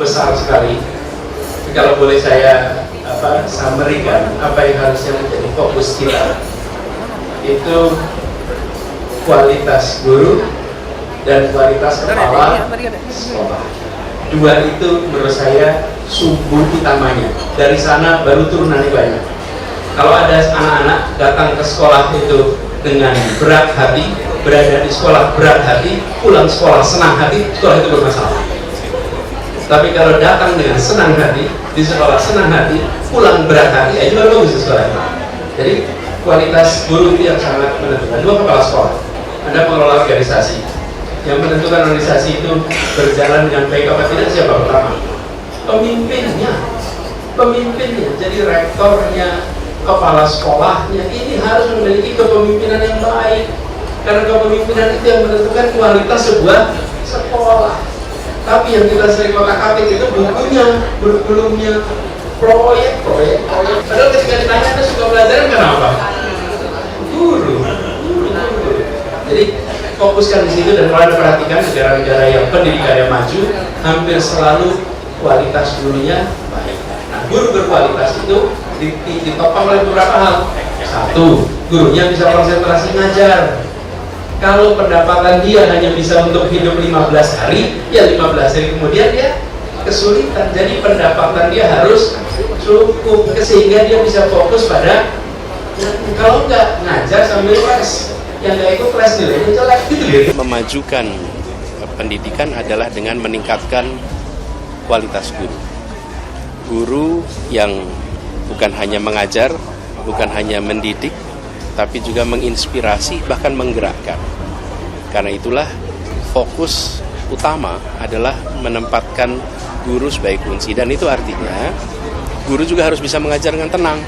besar sekali. Kalau boleh saya summary-kan apa yang harusnya menjadi fokus kita, itu kualitas guru dan kualitas kepala sekolah. Dua itu menurut saya sumber utamanya. Dari sana baru turunan banyak. Kalau ada anak-anak datang ke sekolah itu dengan berat hati, berada di sekolah berat hati, pulang sekolah senang hati, sekolah itu bermasalah. Tapi kalau datang dengan senang hati, di sekolah senang hati, pulang berat hati, itu baru bagus sekolah. Jadi kualitas guru itu yang sangat menentukan. Dua kepala sekolah, ada pengelola organisasi. Yang menentukan organisasi itu berjalan dengan baik apa tidak, siapa pertama? Pemimpinnya. Jadi rektornya, kepala sekolahnya, ini harus memiliki kepemimpinan yang baik. Karena kepemimpinan itu yang menentukan kualitas sebuah sekolah. Tapi yang kita sering otak-atik itu bukunya, kurikulumnya, proyek. Padahal ketika ditanya, Anda suka belajar kenapa? Guru. Jadi fokuskan di situ, dan kalau Anda perhatikan negara-negara yang pendidikannya maju, hampir selalu kualitas gurunya baik. Nah, guru berkualitas itu ditopang oleh beberapa hal. Satu, gurunya bisa konsentrasi ngajar. Kalau pendapatan dia hanya bisa untuk hidup 15 hari, ya 15 hari kemudian dia kesulitan. Jadi pendapatan dia harus cukup, sehingga dia bisa fokus pada, kalau nggak ngajar sambil les, yang nggak ikut les nilainya jelek gitu ya. Memajukan pendidikan adalah dengan meningkatkan kualitas guru. Guru yang bukan hanya mengajar, bukan hanya mendidik, tapi juga menginspirasi, bahkan menggerakkan. Karena itulah fokus utama adalah menempatkan guru sebagai kunci, dan itu artinya guru juga harus bisa mengajar dengan tenang.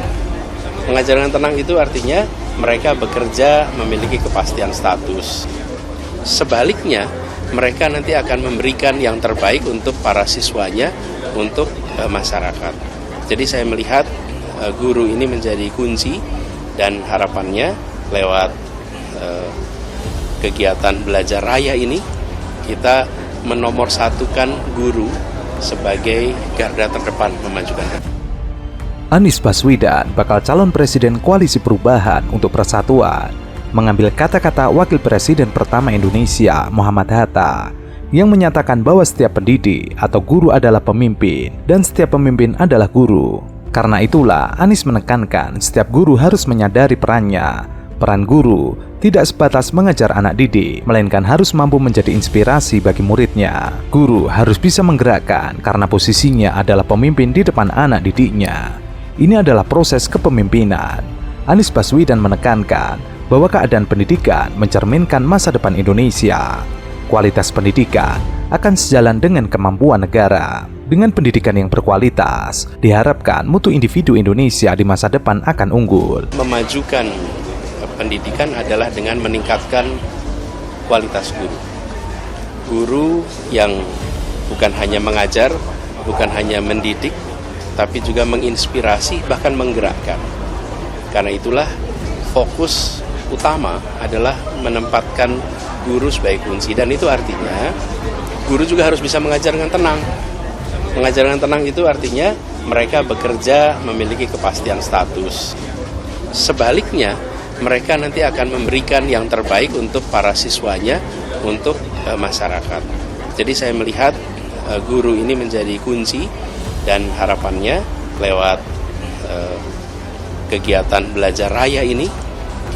Mengajar dengan tenang itu artinya mereka bekerja memiliki kepastian status. Sebaliknya, mereka nanti akan memberikan yang terbaik untuk para siswanya, untuk masyarakat. Jadi saya melihat guru ini menjadi kunci, dan harapannya lewat kegiatan belajar raya ini kita menomorsatukan guru sebagai garda terdepan memajukan. Anies Baswedan, bakal calon presiden Koalisi Perubahan untuk Persatuan, mengambil kata-kata Wakil Presiden pertama Indonesia, Muhammad Hatta, yang menyatakan bahwa setiap pendidik atau guru adalah pemimpin dan setiap pemimpin adalah guru. Karena itulah Anies menekankan setiap guru harus menyadari perannya. Peran guru tidak sebatas mengajar anak didik, melainkan harus mampu menjadi inspirasi bagi muridnya. Guru harus bisa menggerakkan karena posisinya adalah pemimpin di depan anak didiknya. Ini adalah proses kepemimpinan. Anies Baswedan menekankan bahwa keadaan pendidikan mencerminkan masa depan Indonesia. Kualitas pendidikan akan sejalan dengan kemampuan negara. Dengan pendidikan yang berkualitas, diharapkan mutu individu Indonesia di masa depan akan unggul. Memajukan pendidikan adalah dengan meningkatkan kualitas guru. Guru yang bukan hanya mengajar, bukan hanya mendidik, tapi juga menginspirasi, bahkan menggerakkan. Karena itulah fokus utama adalah menempatkan guru sebagai kunci, dan itu artinya guru juga harus bisa mengajar dengan tenang. Mengajar dengan tenang itu artinya mereka bekerja memiliki kepastian status. Sebaliknya, mereka nanti akan memberikan yang terbaik untuk para siswanya, untuk masyarakat. Jadi saya melihat guru ini menjadi kunci, dan harapannya lewat kegiatan belajar raya ini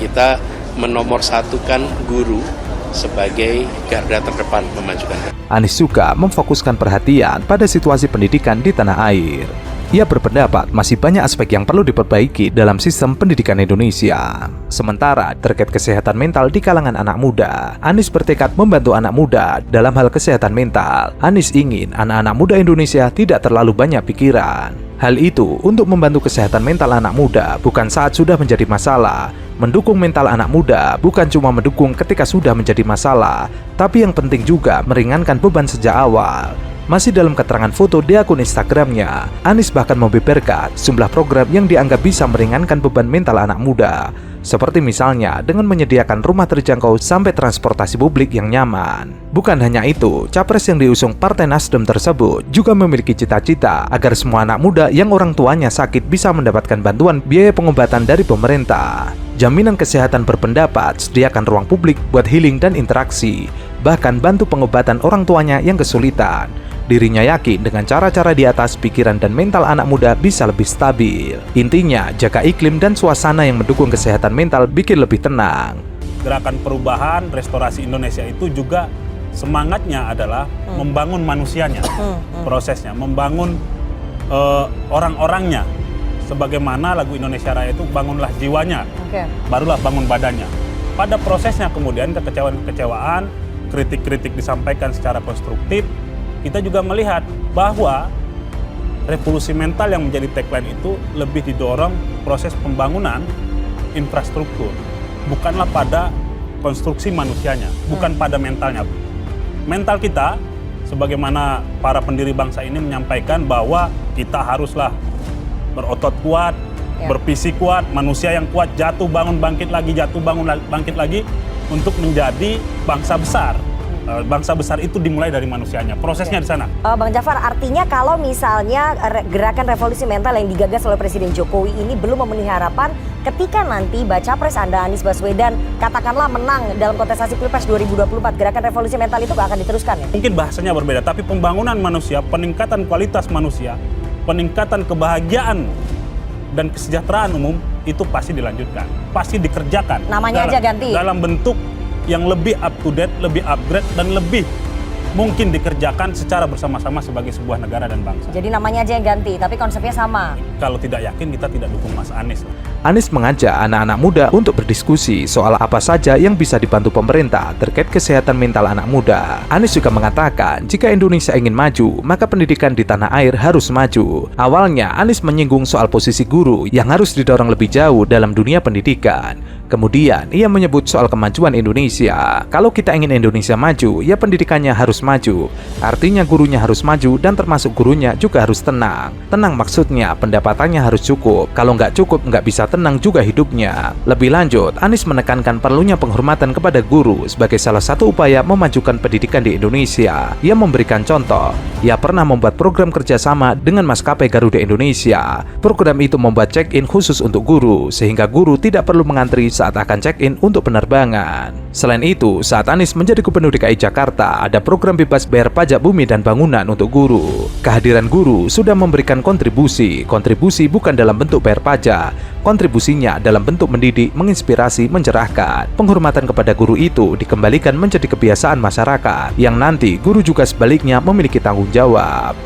kita menomorsatukan guru sebagai garda terdepan memajukan. Anies juga memfokuskan perhatian pada situasi pendidikan di tanah air. Ia berpendapat masih banyak aspek yang perlu diperbaiki dalam sistem pendidikan Indonesia. Sementara terkait kesehatan mental di kalangan anak muda, Anies bertekad membantu anak muda dalam hal kesehatan mental. Anies ingin anak-anak muda Indonesia tidak terlalu banyak pikiran. Hal itu untuk membantu kesehatan mental anak muda bukan saat sudah menjadi masalah. Mendukung mental anak muda bukan cuma mendukung ketika sudah menjadi masalah, tapi yang penting juga meringankan beban sejak awal. Masih dalam keterangan foto di akun Instagramnya, Anies bahkan membeberkan sejumlah program yang dianggap bisa meringankan beban mental anak muda, seperti misalnya dengan menyediakan rumah terjangkau sampai transportasi publik yang nyaman. Bukan hanya itu, capres yang diusung Partai Nasdem tersebut juga memiliki cita-cita agar semua anak muda yang orang tuanya sakit bisa mendapatkan bantuan biaya pengobatan dari pemerintah. Jaminan kesehatan berpendapat, sediakan ruang publik buat healing dan interaksi, bahkan bantu pengobatan orang tuanya yang kesulitan. Dirinya yakin dengan cara-cara di atas, pikiran dan mental anak muda bisa lebih stabil. Intinya, jaga iklim dan suasana yang mendukung kesehatan mental bikin lebih tenang. Gerakan perubahan restorasi Indonesia itu juga semangatnya adalah membangun manusianya, prosesnya, membangun orang-orangnya. Sebagaimana lagu Indonesia Raya itu, bangunlah jiwanya, barulah bangun badannya. Pada prosesnya kemudian kekecewaan, kritik-kritik disampaikan secara konstruktif. Kita juga melihat bahwa revolusi mental yang menjadi tagline itu lebih didorong proses pembangunan infrastruktur, bukanlah pada konstruksi manusianya, bukan pada mentalnya. Mental kita, sebagaimana para pendiri bangsa ini menyampaikan bahwa kita haruslah berotot kuat, berfisik kuat, manusia yang kuat, jatuh bangun bangkit lagi, jatuh bangun bangkit lagi untuk menjadi bangsa besar. Bangsa besar itu dimulai dari manusianya, prosesnya di sana. Bang Jafar, artinya kalau misalnya gerakan revolusi mental yang digagas oleh Presiden Jokowi ini belum memenuhi harapan, ketika nanti baca pres Anda Anies Baswedan katakanlah menang dalam kontestasi Pilpres 2024, gerakan revolusi mental itu gak akan diteruskan ya? Mungkin bahasanya berbeda, tapi pembangunan manusia, peningkatan kualitas manusia, peningkatan kebahagiaan dan kesejahteraan umum itu pasti dilanjutkan, pasti dikerjakan. Namanya aja ganti. Dalam bentuk yang lebih up to date, lebih upgrade, dan lebih mungkin dikerjakan secara bersama-sama sebagai sebuah negara dan bangsa. Jadi namanya aja yang ganti, tapi konsepnya sama. Kalau tidak yakin, kita tidak dukung Mas Anies. Anies mengajak anak-anak muda untuk berdiskusi soal apa saja yang bisa dibantu pemerintah terkait kesehatan mental anak muda. Anies juga mengatakan, jika Indonesia ingin maju, maka pendidikan di tanah air harus maju. Awalnya, Anies menyinggung soal posisi guru yang harus didorong lebih jauh dalam dunia pendidikan. Kemudian, ia menyebut soal kemajuan Indonesia. Kalau kita ingin Indonesia maju, ya pendidikannya harus maju. Artinya gurunya harus maju dan termasuk gurunya juga harus tenang. Tenang maksudnya pendapatannya harus cukup. Kalau nggak cukup, nggak bisa tenang juga hidupnya. Lebih lanjut, Anies menekankan perlunya penghormatan kepada guru sebagai salah satu upaya memajukan pendidikan di Indonesia. Ia memberikan contoh. Ia pernah membuat program kerjasama dengan maskapai Garuda Indonesia. Program itu membuat check-in khusus untuk guru, sehingga guru tidak perlu mengantri saat akan check-in untuk penerbangan. Selain itu, saat Anies menjadi Gubernur DKI Jakarta, ada program bebas bayar pajak bumi dan bangunan untuk guru. Kehadiran guru sudah memberikan kontribusi. Kontribusi bukan dalam bentuk bayar pajak. Kontribusinya dalam bentuk mendidik, menginspirasi, mencerahkan. Penghormatan kepada guru itu dikembalikan menjadi kebiasaan masyarakat, yang nanti guru juga sebaliknya memiliki tanggung jawab.